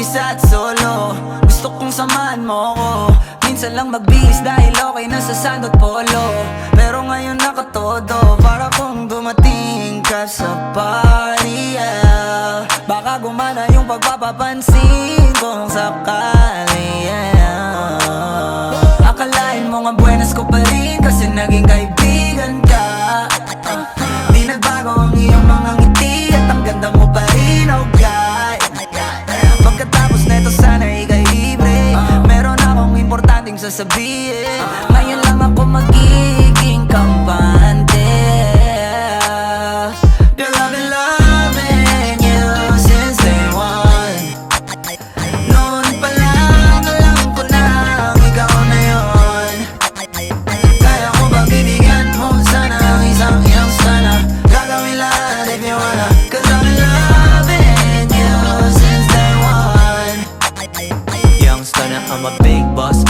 mag-isa at solo. Gusto kong samahan mo ko. Minsan lang magbihis dahil okay na sa sand at polo. Pero ngayon nakatodo, para kung dumating ka sa party, yeah. Baka gumana yung pagpapapansin kung sakali, yeah. Akalain mo nga buenas ko pa rin kasi naging kaibigan ka. Di nagbago ang iyong mga ngiti at ang ganda mo pa rin, oh God. Pagkatapos neto sana ika'y libre. Meron akong importanteng sasabihin. Ngayon lang ako magiging kampante. Girl, I've been loving you since day one. Noon pa lang alam ko na ikaw na yun. Kaya ko ba bibigyan mo sana ang isang iyong sana. Gagawin lahat if you wanna. Cause I've been loving you since day one. Youngster na I'm a big boss,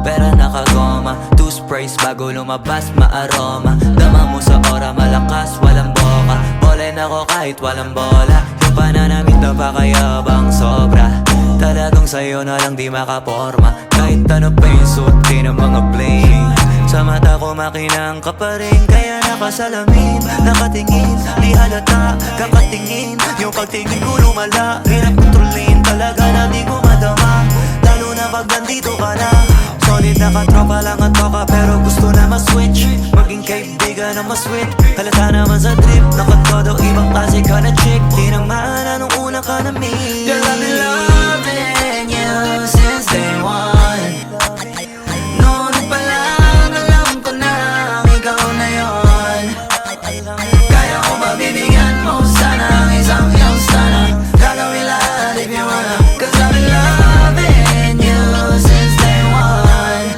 pera nakagoma. Two sprays bago lumabas maaroma. Dama mo sa ora malakas, walang boka. Bolen ako kahit walang bola. Yung pananamit na pakayabang sobra. Talagang sa'yo na lang di makaporma. Kahit ano pa yung suot ng mga bling. Sa mata ko makinang ka pa rin. Kaya nakasalamin, nakatingin. Di halata, kakatingin. Yung pagtingin ko lumala. Hirap kontrolin, talaga na di ko madama. Lalo na pag nandito ka na. Solid na katropa lang ang toka, pero gusto na ma-switch. Maging kaibigan na ma-sweet. Halata naman sa trip, nakatodo ibang klase ka na chick. Di naman anong una ka na meet. Girl, I've been loving you since day one. Noon pa lang alam ko na ikaw na yun. Kaya ko ba bibigyan mo sana ang isang iyong sana. Gagawin lahat if you wanna. Cause I've been loving you since day one.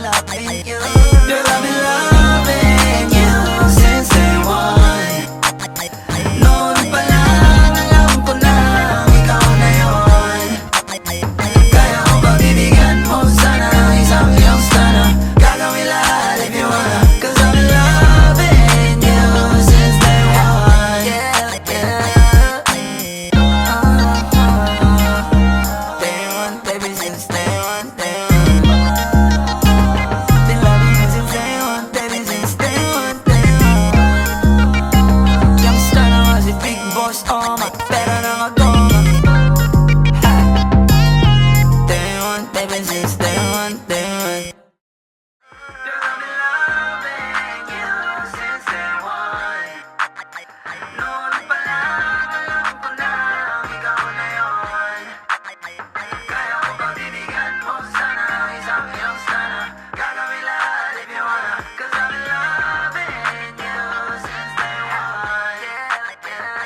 Girl, I've been loving you since day one. Noon pa lang alam ko na ikaw na yun. Kaya ko ba bibigyan mo sana ang isang iyong sana. Gagawin lahat if you wanna. Cause I've been loving you since day one. Yeah, yeah. Day one, baby, since day one, day one. Been loving you since day one, baby, since day one, day one. Youngster na nga si Big Boss, pera na nga goma. Day one, baby, since day one, day one. Girl, I've been loving you since day one. Noon pa lang alam ko na ikaw na yun. Kaya ko ba bibigyan mo sana ang isang iyong sana. Gagawin lahat if you wanna. Cause I've been loving you since day one. Yeah, yeah.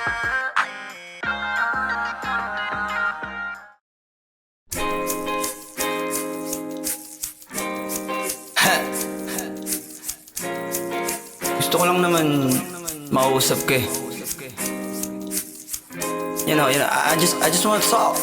Gusto ko lang naman makausap ka eh. You know, I just want to talk.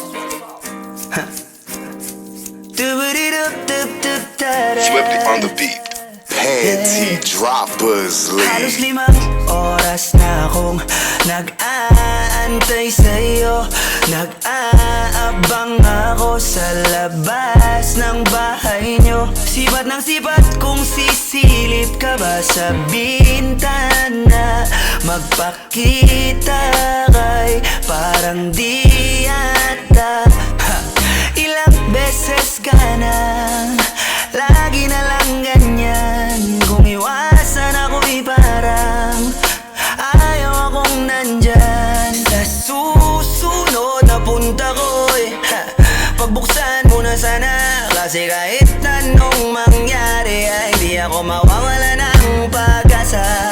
Swifty on the beat. Panty droppers Halos lead. 5 oras na akong nag-aantay sa'yo. Nag-aabang ako sa labas ng bahay nyo. Sipat ng sipat kung sisilip ka ba sa bintana. Magpakita kay parang di yata. Ilang beses ka na, lagi na lang ganyan. Kung iwasan ako'y parang ayaw akong nandyan. Sa susunod na punta ko'y pagbuksan mo na sana. Kasi kahit anong mangyari ay di ako mawawala ng pag-asa.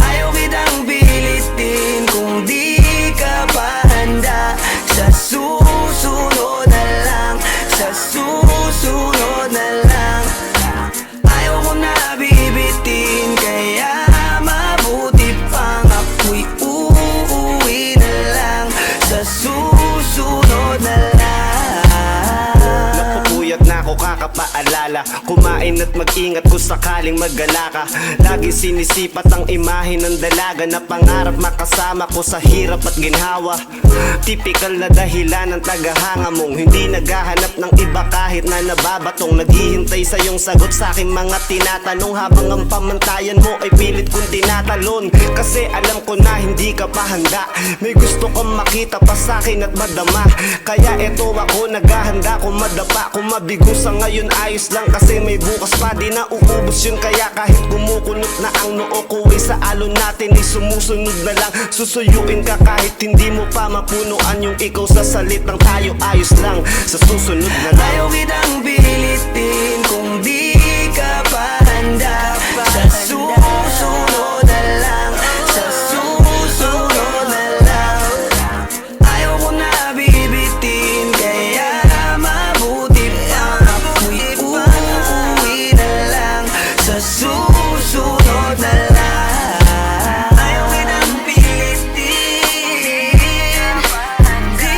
Ayaw kitang pilitin kung di ka pa handa. Sa susunod na lang, sa susunod na lang. Ayaw ko na bibitin, kaya mabuti pang ako'y uuwi na lang. Sa susunod na lang. Napupuyat na ako kakapaalala alaala. Kumain at mag-ingat kung sakaling maggala ka. Lagi sinisipat ang imahe ng dalaga na pangarap makasama ko sa hirap at ginhawa. Typical na dahilan ng tagahanga mong hindi naghahanap ng iba kahit na nababatong. Naghihintay sa iyong sagot sa aking mga tinatanong, habang ang pamantayan mo ay pilit kong tinatalon. Kasi alam ko na hindi ka pa handa, may gusto kang makita pa sa akin at madama. Kaya eto ako naghahanda, kung madapa, kung mabigo sa ngayon ayos lang. Kasi may bukas pa, di na uubos yun. Kaya kahit kumukunot na ang noo ko ay sa alon natin ay sumusunod na lang. Susuyuin ka kahit hindi mo pa mapunuan yung ikaw sa salitang tayo ayos lang. Sa susunod na lang. Ayaw kitang pilitin kung di ka pa handa pa. Sa susunod na lang, sa susunod na lang. Ayaw ko na bibitin, kaya mabuti pa ako'y uuwi na lang. Sa susunod na lang. Ayaw kitang pilitin, di ka pa handa.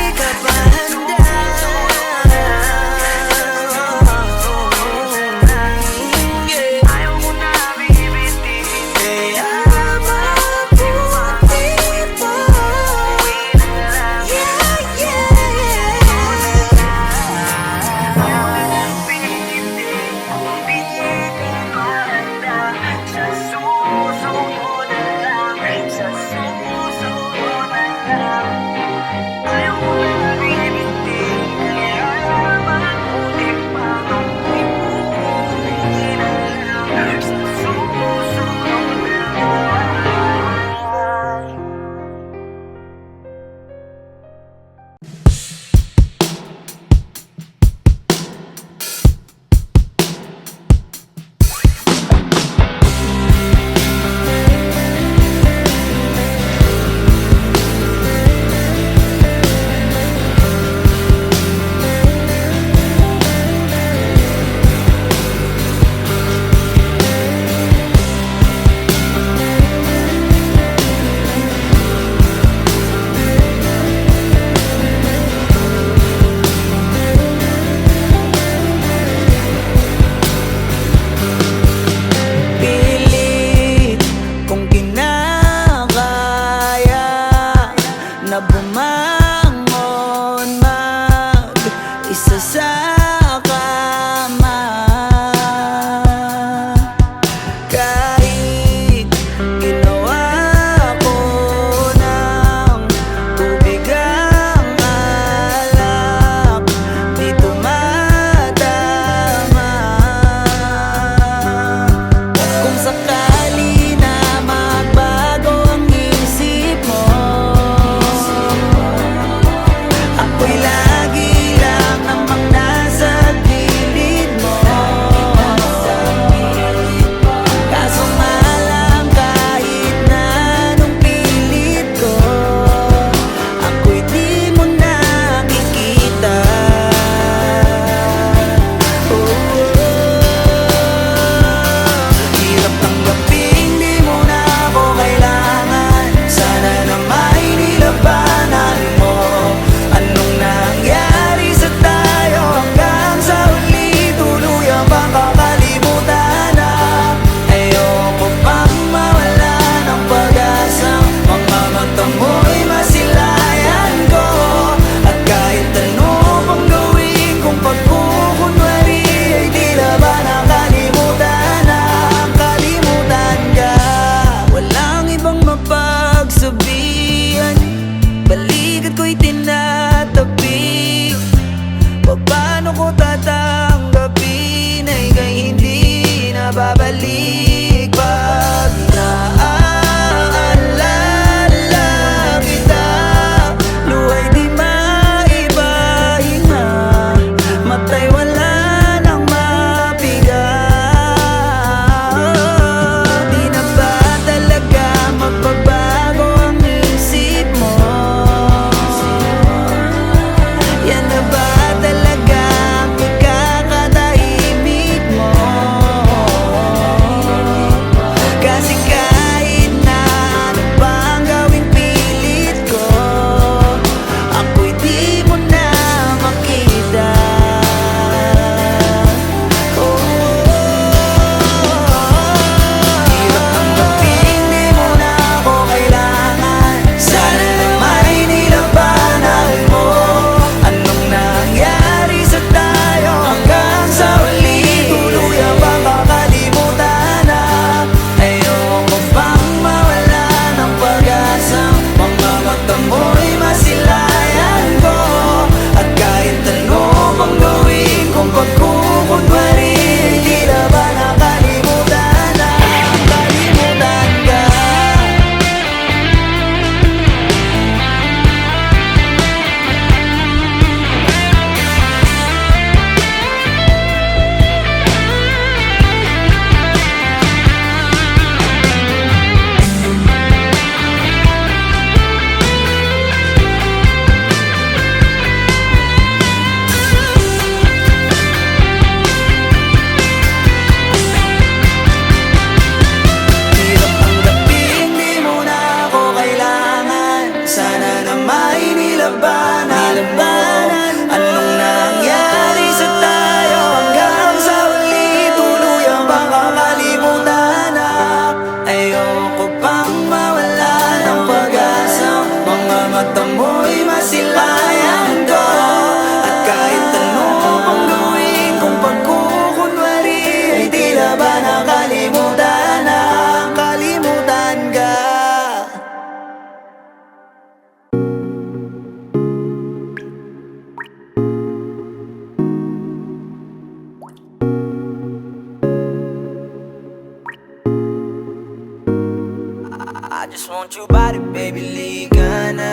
I just want your body, baby, liga na.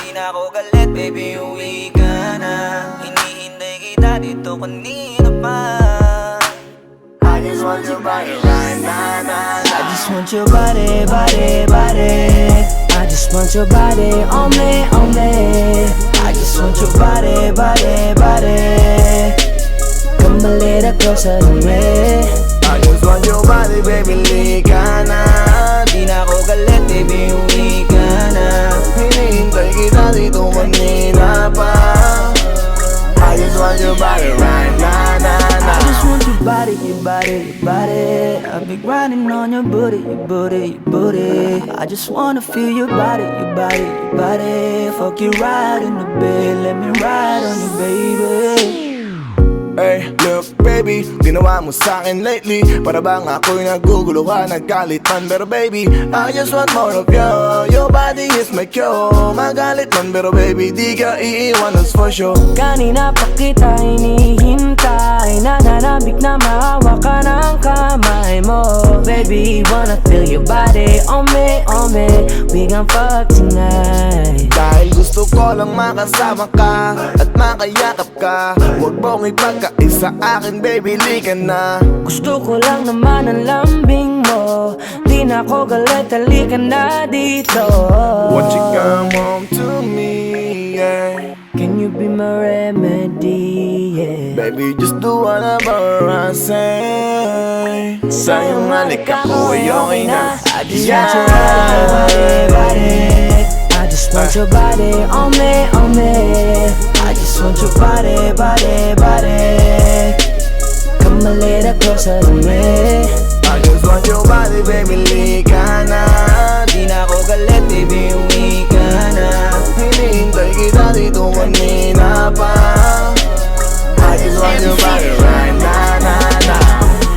Di na ako galit, baby, uwi ka na. Hinihintay kita dito kanina pa. I just want your body right now. I just want your body, body, body. I just want your body on me, on me. I just want your body, body, body. Come a little closer to me. I just want your body, baby, liga na. Di na ako galit, baby, uwi ka na. Hinihintay kita dito kanina pa. I just want your body right now, I just want your body, your body, your body. I've been grinding on your booty, your booty, your booty. I just wanna feel your body, your body, your body. Fuck you right in the bed, let me ride on you, baby. Hey, look baby, ginawa mo sa'kin lately. Para bang ako'y nagugulo ka, naggalit man. Pero baby, I just want more of you. Your body is my cure. Magalit man, pero baby, di ka iiwan, that's for sure. Kanina pa kita hinihintay. Nananabik na maawa ka ng kamay mo. Baby, wanna feel your body on me, on me. We gon' fuck tonight. Dahil gusto ko lang makasama ka at makayakap ka. Huwag mong ipagkaisa akin, baby, lika na. Gusto ko lang naman ang lambing mo. Di na ako galit, halika na dito. Won't you come home to me, yeah. Can you be my remedy, yeah. Baby, just do whatever I say. Sa'yong halik ako ay okay na. I just want your body, body. I just want your body on me, on me. I just want your body, body, body. Come a little closer to me. I just want your body, baby, lika na. Di na ako galit, baby, uwi ka na. Hinihintay kita dito kanina pa. I just want your body right now, na.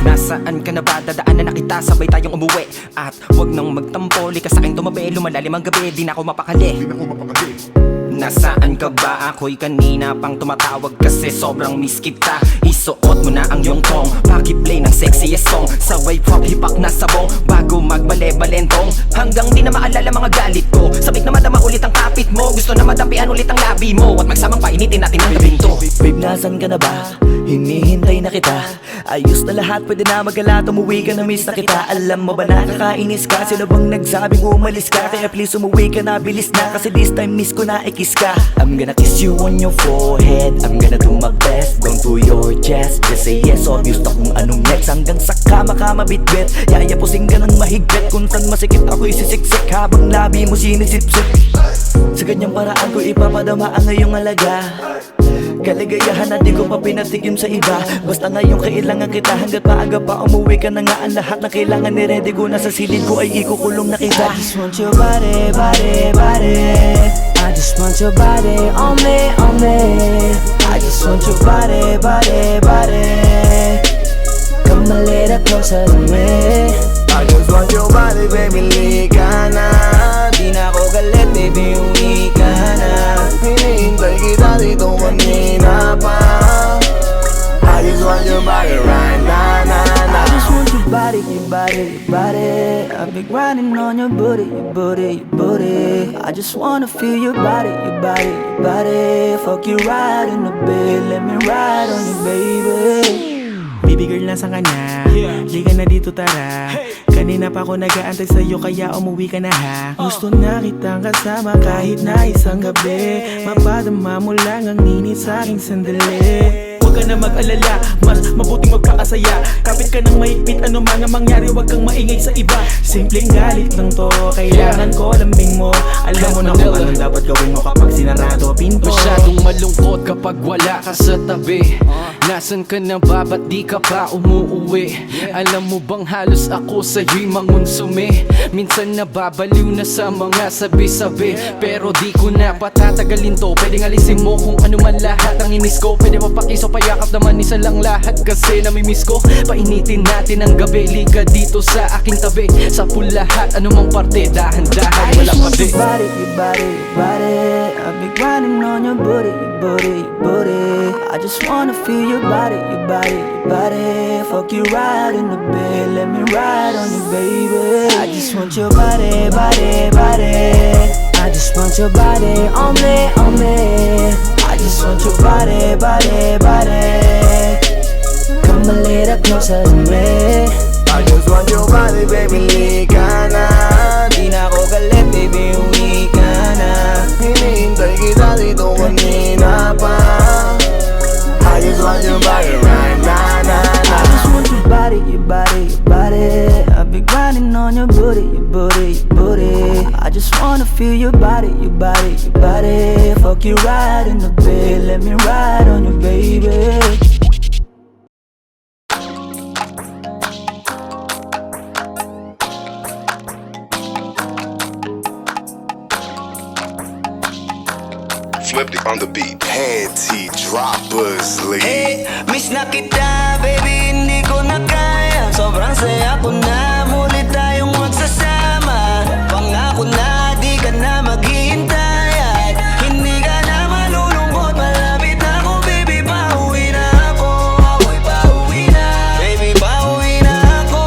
Nasaan ka na ba? Dadaanan na kita, sabay tayong umuwi. At wag nang magtampo, lika sa'kin tumabi. Lumalalim ang gabi, di na ako mapakali. Nasaan ka ba? Ako'y kanina pang tumatawag kasi sobrang miss kita. Isuot mo na ang iyong tong, pakiplay ng sexiest song. Sabay pop hipak na sabong, bago magbale-balentong. Hanggang di na maalala mga galit ko. Sabik na madama ulit ang kapit mo. Gusto na madampian ulit ang labi mo. At magsamang painitin natin ang gabing to. Babe, nasan ka na ba? Hinihintay na kita. Ayos na lahat, pwede na magala. Umuwi ka na, miss na kita. Alam mo ba nakakainis ka? Sino bang nagsabing umalis ka? Kaya please umuwi ka na, bilis na. Kasi this time miss ko na, ikis ka. I'm gonna kiss you on your forehead. I'm gonna do my best, down to your chest. Just say yes, obvious na kung anong next. Hanggang sa kama ka mabitbit. Yayapusing ka ng mahigpit. Kung saan masikip ako isisiksik, habang labi mo sinisipsip. Sa ganyang paraan ko ipapadama ang ngayong alaga. Kaligayahan na di ko pa pinatigim sa iba. Basta ngayon kailangan kita. Hanggat maaga pa umuwi ka na nga. Ang lahat na kailangan ni-ready ko na sa silid ko ay ikukulong na kita. I just want your body, body, body. I just want your body on me, on me. I just want your body, body, body. Come a little closer to me. I just want your body, baby, lika na. Di na ako galit, baby, uwi ka na. Hinihintay kita dito kanina pa. I just want your body right now, I just want your body, your body, your body. I've been grinding on your booty, your booty, your booty. I just wanna feel your body, your body, your body. Fuck you right in the bed, let me ride on you, baby. Baby girl, nasan ka na? Liga na dito, tara. Kanina pa ako nag-aantay sa'yo, kaya umuwi ka na ha. Gusto na kitang kasama kahit na isang gabi. Mapadama mo lang ang init sa'king sandali. Huwag ka na mag-alala, mas mabuting magpakasaya. Kapit ka ng mahigpit, ano man ang mangyari, huwag kang maingay sa iba. Simpleng galit lang to, kailangan ko lambing mo. Alam mo na kung anong dapat gawin mo kapag sinarado pinto. Masyadong malungkot kapag wala ka sa tabi. Nasaan ka na ba? Ba't di ka pa umuuwi? Alam mo bang halos ako sa'yo'y mangonsume? Minsan nababaliw na sa mga sabi-sabi, pero di ko na patatagalin to. Pwedeng alisin mo kung ano man lahat ang inis ko. Pwede mapakiso pa Payakap naman isa lang lahat kasi namimiss ko. Painitin natin ang gabi, liga dito sa aking tabi. Sa pool lahat, anumang parte, dahan-dahan, wala pati. Your body, your body, your body. I've been grinding on your booty, your booty, your booty. I just wanna feel your body, your body, your body. Fuck you right in the bed, let me ride on you, baby. I just want your body, body, body. I just want your body on me, on me. I just want your body, body, body. Come a little closer to me. I just want your body, baby, lika na. Di na ako galit, baby, uwi ka na. Hinihintay kita dito kanina pa. I just want your body right now, nah, nah. I just want your body, your body, your body. I've been grinding on your booty, your booty, your booty. I just wanna feel your body, your body, your body. Fuck you right in the bed, let me ride on you, baby. Swifty on the beat. Panty droppers, lead. Hey, miss na kita, baby, hindi ko na kaya. Sobrang saya ko na, muli tayong magsasama. Pangako na, di ka na maghihintay. At hindi ka na malulungkot, malapit na ako, baby, pauwi na ako. Ako'y pauwi na, baby, pauwi na ako.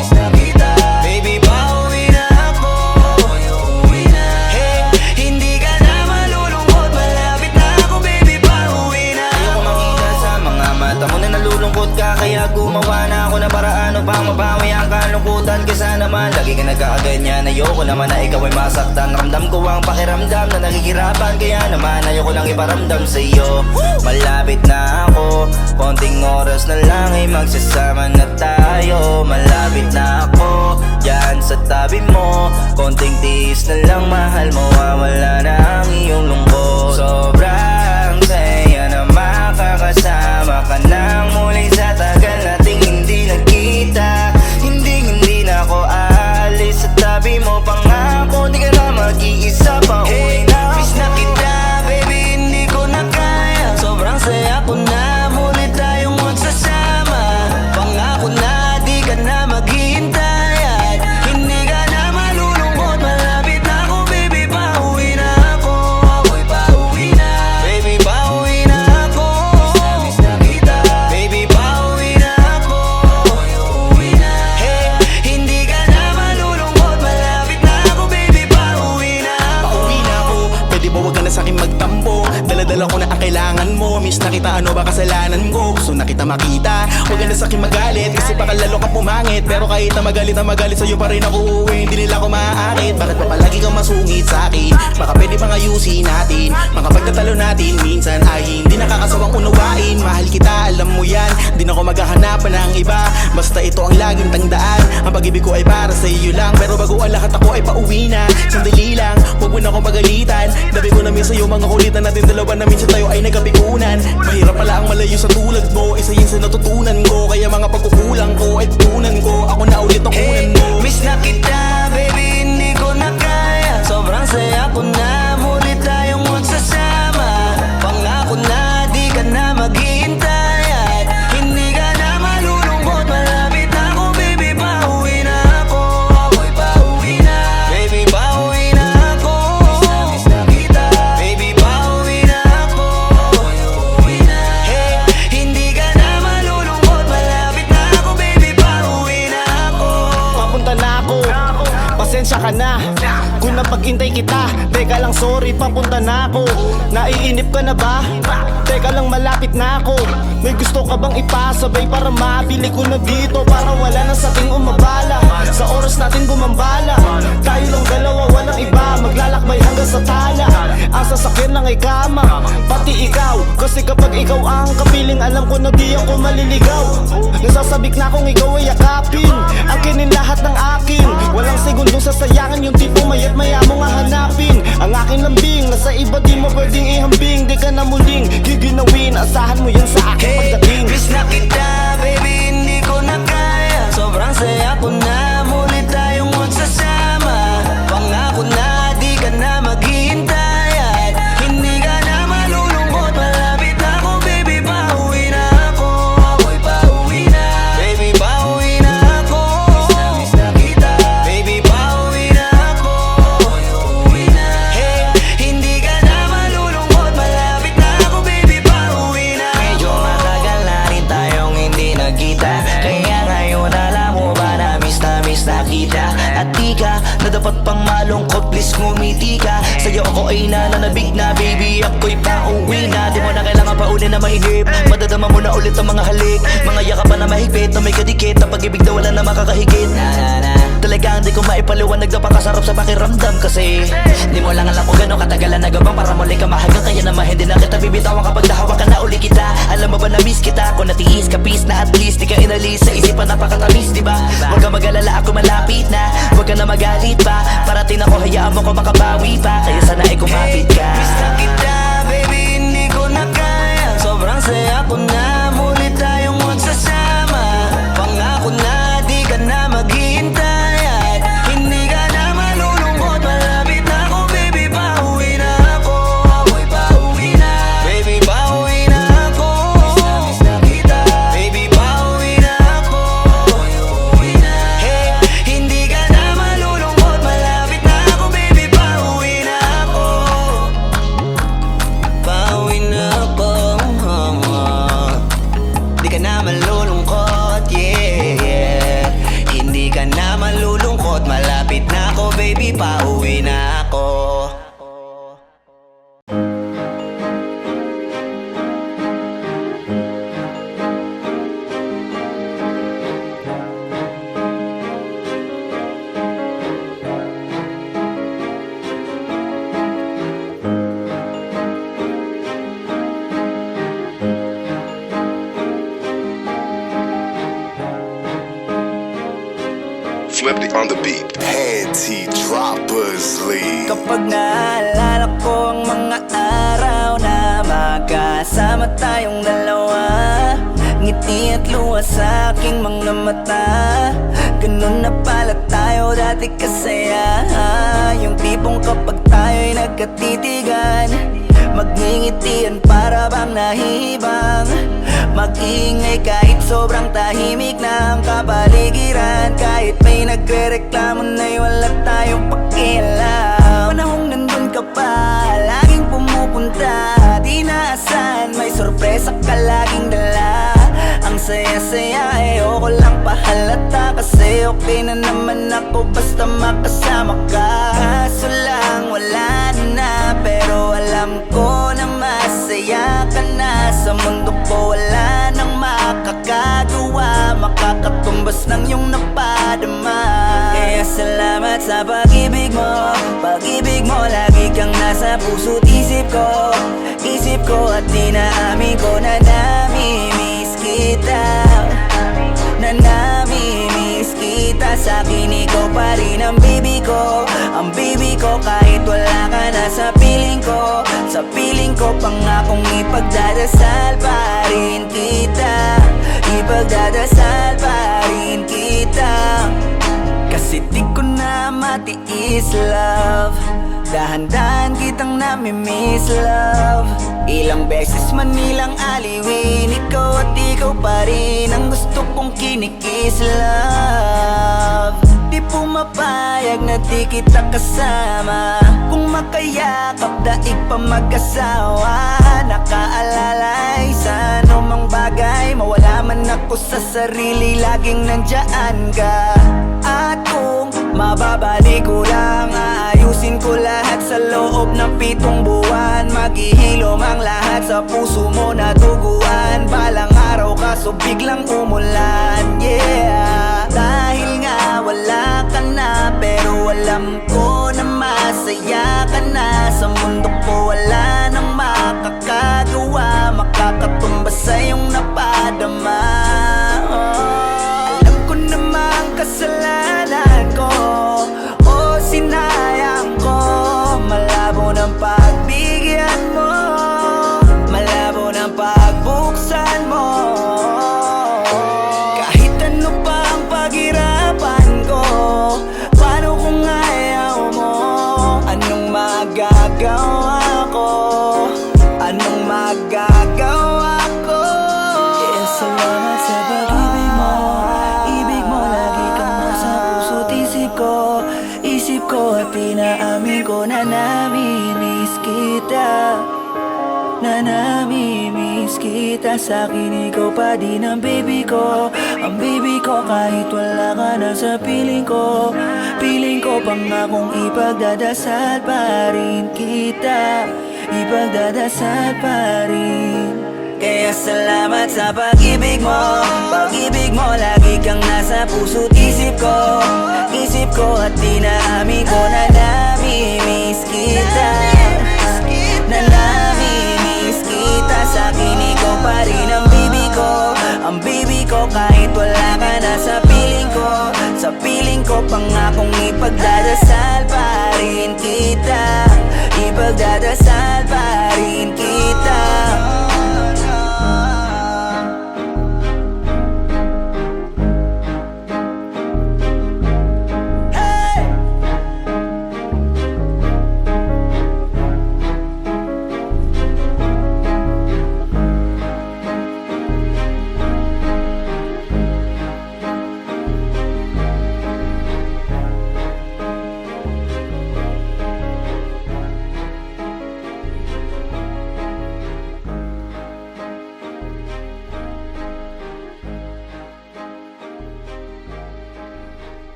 Miss na kita, baby, pauwi na ako. Ako'y uuwi na. Hey, hindi ka na malulungkot, malapit na ako, baby, pauwi na ako. Ayoko makita sa mga mata mo na nalulungkot ka, kaya gumawa na ako ng paraan upang mabawi ang kalungkutan. Kesa naman lagi ka nagkakaganyan, ayoko naman na ikaw ay masaktan. Ramdam ko ang pakiramdam na nakikirapan, kaya naman ayoko lang iparamdam sa iyo. Malapit na ako, konting oras na lang ay magsasama na tayo. Malapit na ako, dyan sa tabi mo. Konting tiis na lang, mahal mo, mawala na ang iyong lungkot. Sobrang saya na makakasama ka nang muli sa tagal nating hindi nagkita. Hindi na ako aalis sa tabi mo. Pangako, di ka na mag-iisa pa, uwi na ako. Miss na kita, baby, hindi ko na kaya. Sobrang saya ko na, muli tayong magsasama. Pangako na, di ka na maghihintay. At hindi ka na malulungkot, malapit na ako, baby, pauwi na ako. Ako'y pauwi na, baby, pauwi na ako. Miss na kita, baby, pauwi na ako. Ako'y uuwi na. Hey, hindi ka na malulungkot, malapit na ako, baby, pauwi na ako. Pauwi na ako, pwede ba wag ka na sa'kin magtampo? Dala-dala ko na ang kailangan mo. Miss na kita, ano ba kasalanan ko? Gusto na kita makita, wag ka na sa'kin magalit. Kasi baka lalo ka pumangit. Pero kahit na magalit sa'yo pa rin ako uuwi. Hindi nila ako maaakit. Bakit pa palagi kang masungit sa'kin? Baka pwede pang ayusin natin. Mga pagtatalo natin minsan ay hindi nakakasawang unawain. Mahal kita, alam mo yan, di na ako maghahanapan ng iba. Basta ito ang laging tandaan, ang pag-ibig ko ay para sa iyo lang. Pero bago ang lahat ako ay pauwi na. Sandali lang, huwag mo na akong pagalitan. Dabi ko namin sa'yo mga kulitan natin dalawa na minsan tayo ay nagkapikunan. Mahirap pala ang malayo sa tulad mo, isa yun sa natutunan ko. Kaya mga pagkukulang ko ay tutunan ko. Ako na ulit ang kunan mo. Miss na kita, baby, hindi ko na kaya. Sobrang saya ko na, muli tayong magsasama. Pangako na, di ka na maghihintay. At hindi ka na malulungkot, malapit na ako, baby, pauwi na ako. Ako'y pauwi na, baby, pauwi na ako. Miss na kita, baby, pauwi na ako. Ako'y uuwi na. Hey, hindi ka na malulungkot, malapit na ako, baby, pauwi na ako. Papunta na ako, pasensya ka na kung napag-intay kita. Teka lang, sorry, papunta na ako. Naiinip ka na ba? Teka lang, malapit na ako. May gusto ka bang ipasabay para mabili ko na dito? Para wala na sa ating umabala, sa oras natin gumambala. Tayo lang dalawa, walang iba, maglalakbay hanggang sa tala. Ang sasakyan lang ay kama, pati ikaw. Kasi kapag ikaw ang kapiling, alam ko na di ako maliligaw. Nasasabik na kung ikaw ay yakapin, akinin lahat ng akin. Walang segundong sasayangan, yung tipo mayat maya mo nga hanapin. Ang aking lambing, nasa iba di mo pwedeng ihambing. Di ka na muling giginawin, asahan mo yan sa akin pagdating. Miss na kita, baby, hindi ko na kaya. Sobrang saya ko na, muli tayong magsasama. Pangako na, di ka na maghihintay. At hindi ka na malulungkot, malapit na ako, baby, pauwi na dapat pang malungkot, please ngumiti ka. Sa'yo ako ay nananabig na, baby, ako'y pauwi na. Di mo na kailangan pa uli na maigip, madadama mo na ulit ang mga halik. Mga yakapan na mahigpit, na may kadikit, ang pag-ibig na wala na makakahigit. Talagang di ko maipaliwanag, napakasarap sa pakiramdam. Kasi di mo lang alam kung gano'ng katagalan na gabang para muli ka mahagang. Kaya naman hindi na kita bibitawan kapag nahawa ka na uli kita. Alam mo ba na miss kita, kung natiis ka peace na at least di ka inalis sa isipan, napakatamis diba? Huwag ka mag-alala, ako malapit na, huwag ka na magalit pa. Parating ako, hayaan mo ko makabawi pa, kaya sana ay kumapit ka. Miss na kita baby, hindi ko na kaya, sobrang saya ko na, muli tayong magsasama. Pangako na di ka na maghihintay at hindi ka na malulungkot. Malapit na ako baby, pauwi na ako, ako'y pauwi na. Baby, pauwi na ako, miss na kita. Baby, pauwi na ako, ako'y uuwi na. Hey, hindi ka na malulungkot. Malapit na ako baby, pauwi na ako, pauwi na ako. Di ka na malulungkot, yeah. Hindi ka na malulungkot. Malapit na ako baby, pauwi na ako. Flip it on the beat. Panty Droppers League. Kapag naalala ko ang mga araw na magkasama tayong dalawa, ngiti at luha sa aking mga mata. Ganun na pala tayo dati kasaya. Yung tipong kapag tayo'y nagkatitigan, magngingitian para bang nahihibang. Mag-iingay kahit sobrang tahimik na ang kapaligiran. Kahit may nagre-reklamo na'y wala tayong pakialam. Panahong nandun ka pa, laging pumupunta, di naasan, may sorpresa ka laging dala. Ang saya-saya, ayoko lang pahalata, kasi okay na naman ako basta makasama ka. Kaso lang wala na, pero alam ko na masaya ka na. Sa mundo ko wala nang makakagawa, makakatumbas ng iyong napadama. Kaya salamat sa pag-ibig mo, pag-ibig mo. Lagi kang nasa puso't isip ko, isip ko. At di naamin ko na nami-miss kita, na nami-miss kita. Sa'kin ikaw pa rin ang baby ko, ang baby ko. Kahit wala ka na sa piling ko, sa piling ko. Pangakong ipagdadasal pa rin kita, ipagdadasal pa rin kita. Kasi di ko na matiis love, dahan-dahan kitang nami-miss love. Ilang beses man nilang aliwin, ikaw at ikaw pa rin ang gusto kong kinikis love. Di pumapayag na di kita kasama, kung makayakap daig pa mag-asawa. Nakaalalay sa anumang bagay, mawala man ako sa sarili, laging nandyan ka. At kung mababalik ko lang, aayusin ko lahat sa loob ng 7 buwan. Maghihilom ang lahat sa puso mo na duguan. Balang araw kaso biglang umulan, yeah. Dahil nga wala ka na, pero alam ko na masaya ka na. Sa mundo ko wala nang makakagawa, makakatumbas sa iyong napadama. Alam ko namang kasalanan ko, o sinayang ko. Malabo ng pagbigyan mo, malabo ng pagbuksan mo. Kahit ano pa ang paghirapan ko, paano kung ayaw mo? Anong magagawa ko? Anong magagawa ko? Kaya salamat sa pag-ibig mo, ibig mo. Lagi kang nasa puso't isip ko, isip ko. At inaamin ko na nami-miss kita, na namimiss kita. Sa'kin ikaw pa din ang baby ko, ang baby ko kahit wala ka na sa piling ko. Piling ko pangakong ipagdadasal pa rin kita, ipagdadasal pa rin. Kaya salamat sa pag-ibig mo, pag-ibig mo. Lagi kang nasa puso't isip ko, isip ko. At dinaamin ko na namimiss kita, na namimiss kita. Sa'kin ikaw pa rin ang baby ko, ang baby ko kahit wala ka na sa piling ko. Sa piling ko pangakong ipagdadasal pa rin kita, ipagdadasal pa rin kita.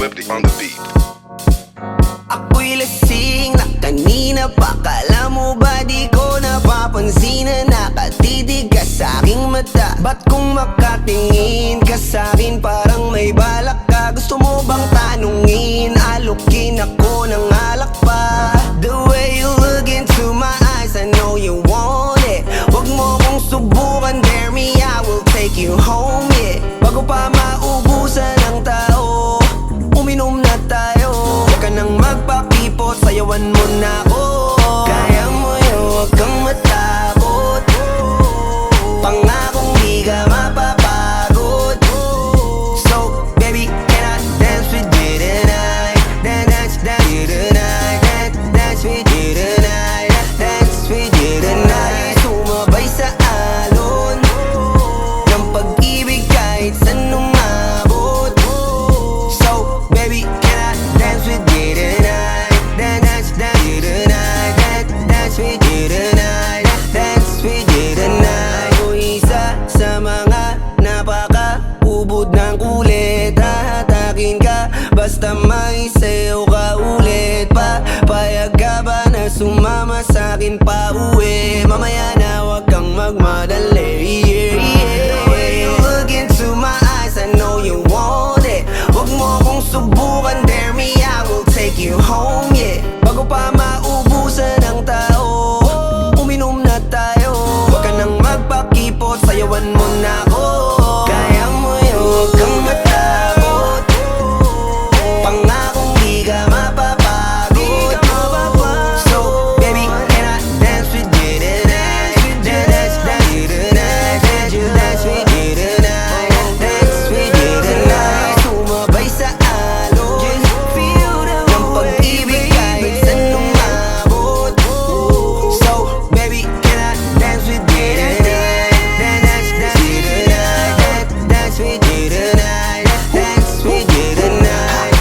Flipped on the beat. Ako'y lasing na kanina pa. Kala mo ba di ko napapansin na nakatitig ka sa'king mata? Ba't kung makatingin ka sa'kin parang may balak ka? Gusto mo bang tanungin? Alukin ako ng alak pa. The way you look into my eyes, I know you want it. Wag mo kong subukan, dare me, I will take you home, yeah. Bago pa maubusan ng tao, uminom na tayo. Huwag ka nang magpakipot, sayawan mo na ako. Kaya mo yun, huwag kang matakot. Pangakong di ka mapapagod. So, baby, can I dance with you tonight? Dance with you tonight. Dance with you tonight. Dance with you tonight. Sumabay sa alon ng pag-ibig kahit saan umabot. So, baby, can I dance with you tonight? Dance with you tonight. Dance with you tonight. Dance with you tonight. O isa sa mga napaka-ubod ng kulit. Hahatakin ka basta may sayo ka ulit pa. Payag ka ba na sumama sa'kin pa uwi? Mamaya na wag kang magmadali, yeah, yeah. The way you look into my eyes, I know you want it. Wag mo kong subukan, dare me, I will take you home, yeah. Bago pa maubusan ng tao, uminom na tayo. Huwag ka nang magpakipot, sayawan mo na ako. Kaya mo yun, huwag kang matakot. Pangakong di ka mapapagod. So, baby, can I dance with you tonight? Dance with you tonight. Dance with you tonight. Dance with you tonight. Sumabay sa alon ng pag-ibig kahit saan umabot. So, baby, can I dance with you tonight? Dance with you tonight. Dance with you tonight. Dance with you tonight.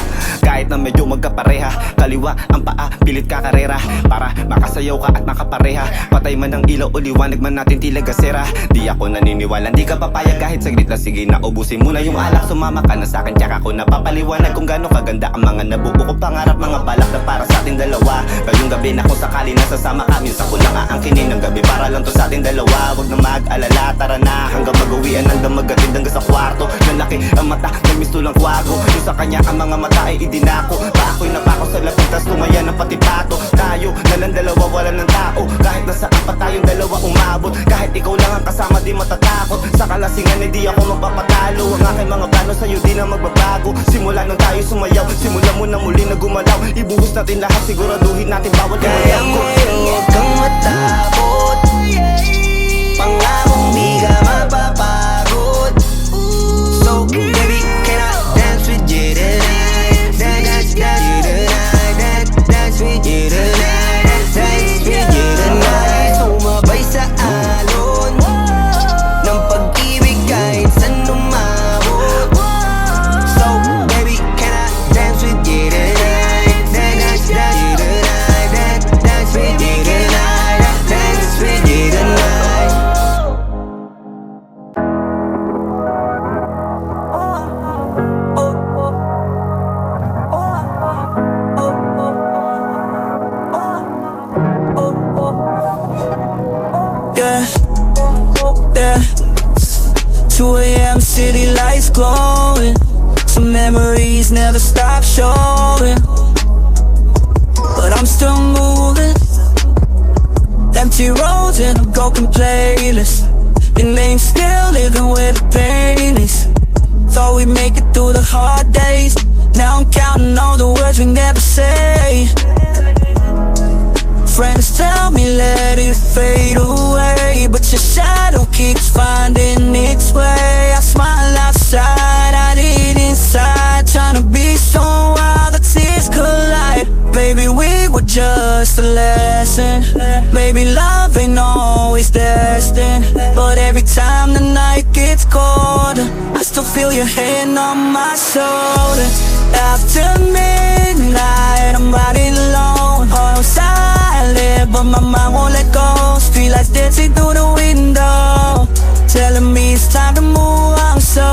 Kahit na medyo magkapareha, kaliwa ang paa, pilit ka karera para makasayaw ka at makapareha. Patay man ang ilaw o liwanag man natin tila gasera. Di ako naniniwala, di ka papayag kahit saglit lang. Sige na, ubusin mo na yung alak. Sumama ka na sa'kin, tsaka ako napapaliwanag kung gaano kaganda ang mga nabuo ko pangarap. Mga balak na para sa ating dalawa. Ngayong gabi na kung sakali nasasama kami, sa kulang aangkinin ng gabi para lang to sa ating dalawa. Wag na mag-alala, tara na hanggang mag-uwian, hanggang magatid hanggang sa kwarto. Lalaki ang mata, nagmisto lang kwago. Yung sa kanya ang mga mata ay idinako. Pa ako'y napako sa lapit, tas tumaya ng pati pato. Tayo na lang dalawa, wala ng tao. Kahit nasaan pa tayong dalawa umabot. Kahit ikaw lang ang kasama, di matatakot. Sa kalasingan ay di ako magpapatalo. Ang aking mga plano sa'yo di na magbabago. Simula nung tayo sumayaw, simula mo na muli na gumalaw. Ibuhos natin lahat, siguraduhin natin bawat Kaya mo yun, huwag kang matakot. Pangakong di ka mapapagod. So, baby, can I dance with you tonight? Dance with you tonight. Dance with you tonight. Dance with you tonight. time city lights glowing, some memories never stop showing, but I'm still moving. Empty roads and a broken playlist, and names still living where the pain is. Thought we'd make it through the hard days, now I'm counting all the words we never say. Friends tell me let it fade away, but your shadow keeps finding its way. I smile outside, I did inside, trying to be so wild the tears collide. Baby, we were just a lesson. Baby, love ain't always destined, but every time the night gets colder, I still feel your hand on my shoulder. After midnight, I'm riding alone, all silent, but my mind won't let go. Streetlights dancing through the window, telling me it's time to move on. So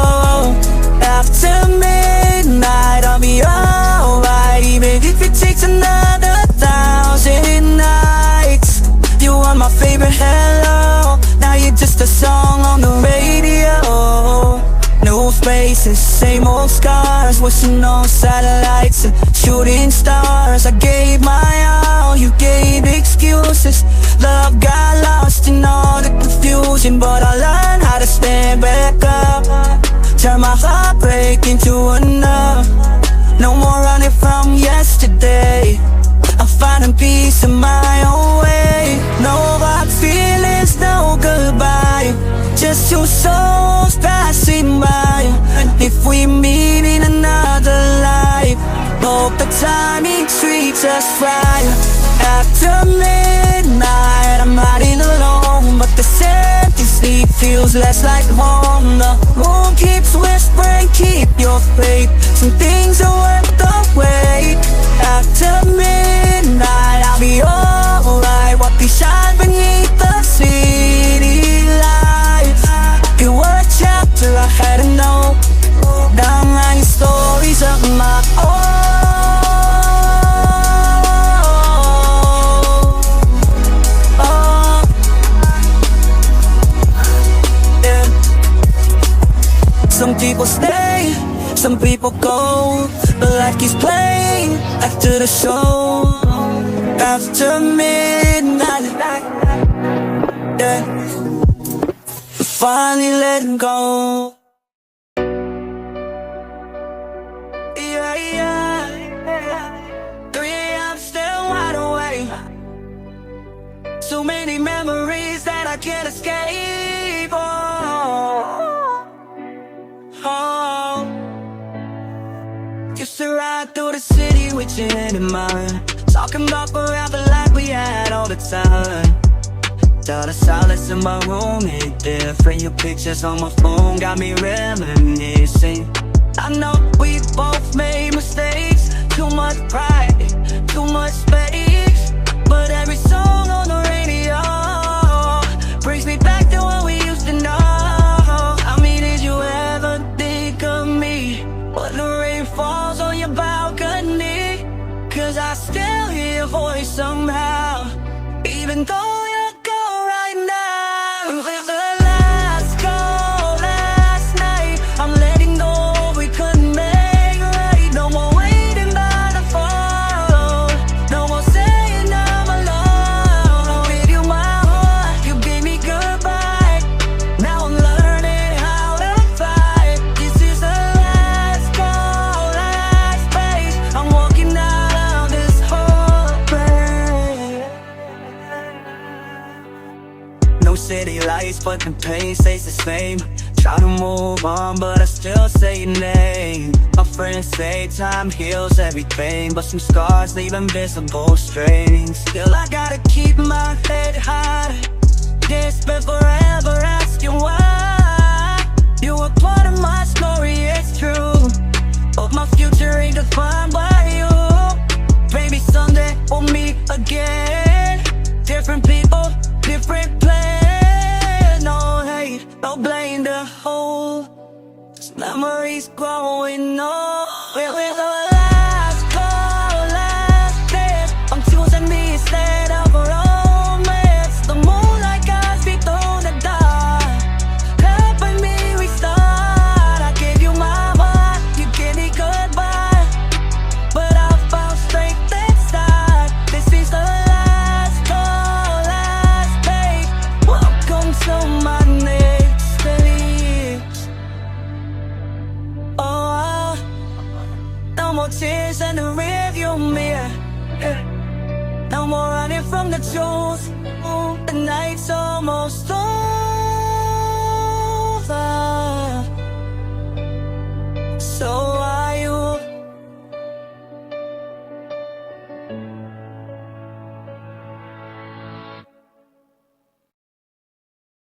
after midnight, I'll be alright, even if it takes another 1,000 nights. You are my favorite hello, now you're just a song on the radio. New faces, same old scars, wishing on satellites and shooting stars. I gave my all, you gave excuses. Love got lost in all the confusion, but I learned how to stand back up, turn my heartbreak into enough. No more running from yesterday, I'm finding peace in my own way. No hard feelings, no goodbye, just two souls passing by. And if we meet in another life, hope the timing treats us right. After midnight, I'm riding alone, but the empty sleep feels less like home. The moon keeps whispering, keep your faith, some things are worth the wait. After midnight, I'll be alright, what we shine beneath the city lights. You were a chapter I had to know, now I'm writing stories of my own. Some people stay, some people go, but life keeps playing after the show. After midnight, yeah, finally letting go. Yeah, yeah. 3 AM still wide awake, so many memories that I can't escape. Oh, used to ride through the city with your hand in mine, talking about forever like we had all the time. Thought the silence in my room hit different, your pictures on my phone got me reminiscing. I know we both made mistakes, too much pride, too much space, but every song on the radio brings me back to what we used to know. I mean, did you ever think of me when the rain falls on your balcony? Cause I still hear your voice somehow, even though you're gone right now. With the last call last night, I'm letting go, we couldn't make right. No more waiting by the phone, no more saying I'm alone. With you my heart, you gave me goodbye, now I'm learning how to fight. This is the last call, last space, I'm walking out of this whole place. No city lights, but the pain stays the same. Try to move on, but I still say your name. My friends say time heals everything, but some scars leave invisible stains. Still I gotta keep my head high, this been forever asking why. You were part of my story, it's true, but my future ain't defined by you. Maybe someday we'll meet again, different people, different plans. No hate, no blame to hold, memories growing old. We're the last call, last dance, I'm choosing me instead of romance. The moonlight guides me through the dark, helping me restart. I chose. The night's almost over. So are you?